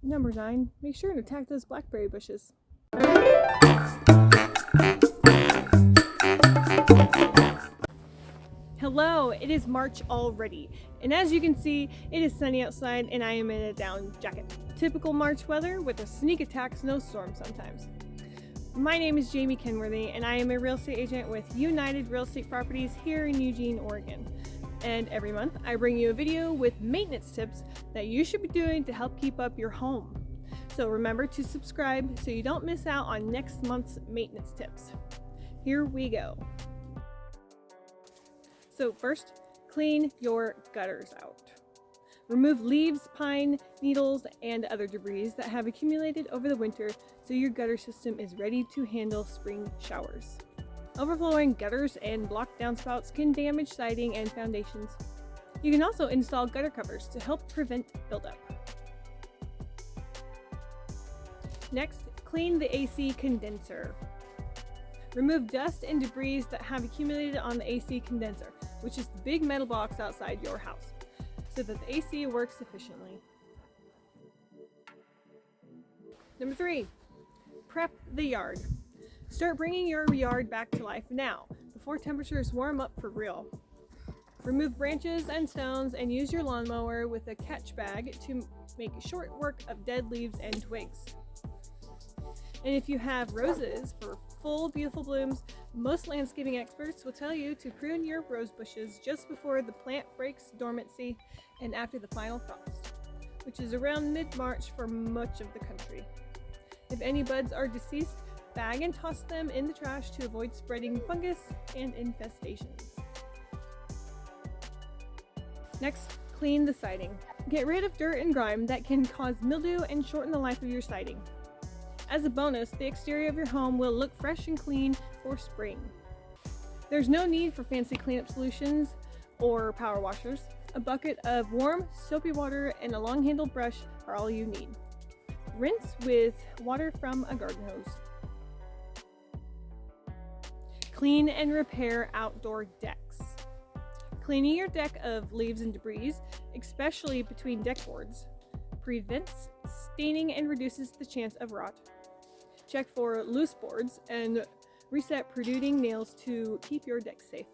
Number 9, make sure and attack those blackberry bushes. Hello, it is March already, and as you can see, it is sunny outside and I am in a down jacket. Typical March weather with a sneak attack snowstorm sometimes. My name is Jamie Kenworthy and I am a real estate agent with United Real Estate Properties here in Eugene, Oregon. And every month I bring you a video with maintenance tips that you should be doing to help keep up your home. So remember to subscribe so you don't miss out on next month's maintenance tips. Here we go. So first, clean your gutters out. Remove leaves, pine needles, and other debris that have accumulated over the winter so your gutter system is ready to handle spring showers. Overflowing gutters and blocked downspouts can damage siding and foundations. You can also install gutter covers to help prevent buildup. Next, clean the AC condenser. Remove dust and debris that have accumulated on the AC condenser, which is the big metal box outside your house, so that the AC works efficiently. Number 3, prep the yard. Start bringing your yard back to life now, before temperatures warm up for real. Remove branches and stones and use your lawnmower with a catch bag to make short work of dead leaves and twigs. And if you have roses for full, beautiful blooms, most landscaping experts will tell you to prune your rose bushes just before the plant breaks dormancy and after the final frost, which is around mid-March for much of the country. If any buds are deceased, bag and toss them in the trash to avoid spreading fungus and infestations. Next, clean the siding. Get rid of dirt and grime that can cause mildew and shorten the life of your siding. As a bonus, the exterior of your home will look fresh and clean for spring. There's no need for fancy cleanup solutions or power washers. A bucket of warm, soapy water and a long-handled brush are all you need. Rinse with water from a garden hose. Clean and repair outdoor decks. Cleaning your deck of leaves and debris, especially between deck boards, prevents staining and reduces the chance of rot. Check for loose boards and reset protruding nails to keep your deck safe.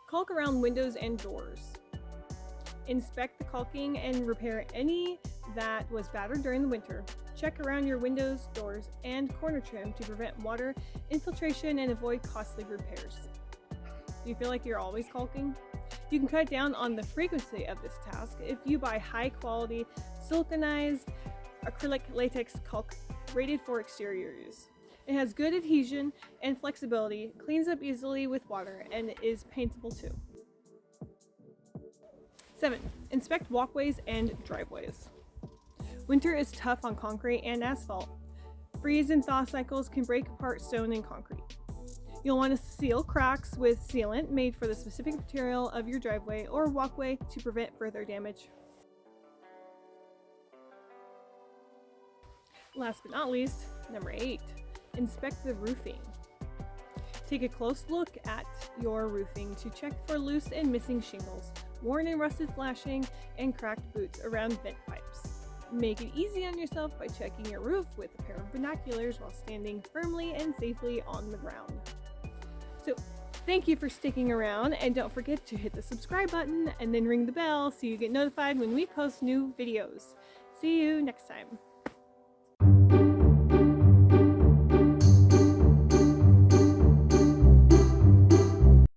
Caulk around windows and doors. Inspect the caulking and repair any that was battered during the winter. Check around your windows, doors, and corner trim to prevent water infiltration and avoid costly repairs. Do you feel like you're always caulking? You can cut down on the frequency of this task if you buy high-quality siliconized acrylic latex caulk rated for exterior use. It has good adhesion and flexibility, cleans up easily with water, and is paintable too. 7. Inspect walkways and driveways. Winter is tough on concrete and asphalt. Freeze and thaw cycles can break apart stone and concrete. You'll want to seal cracks with sealant made for the specific material of your driveway or walkway to prevent further damage. Last but not least, number 8, inspect the roofing. Take a close look at your roofing to check for loose and missing shingles, worn and rusted flashing, and cracked boots around vent pipes. Make it easy on yourself by checking your roof with a pair of binoculars while standing firmly and safely on the ground. So, thank you for sticking around, and don't forget to hit the subscribe button and then ring the bell so you get notified when we post new videos. See you next time.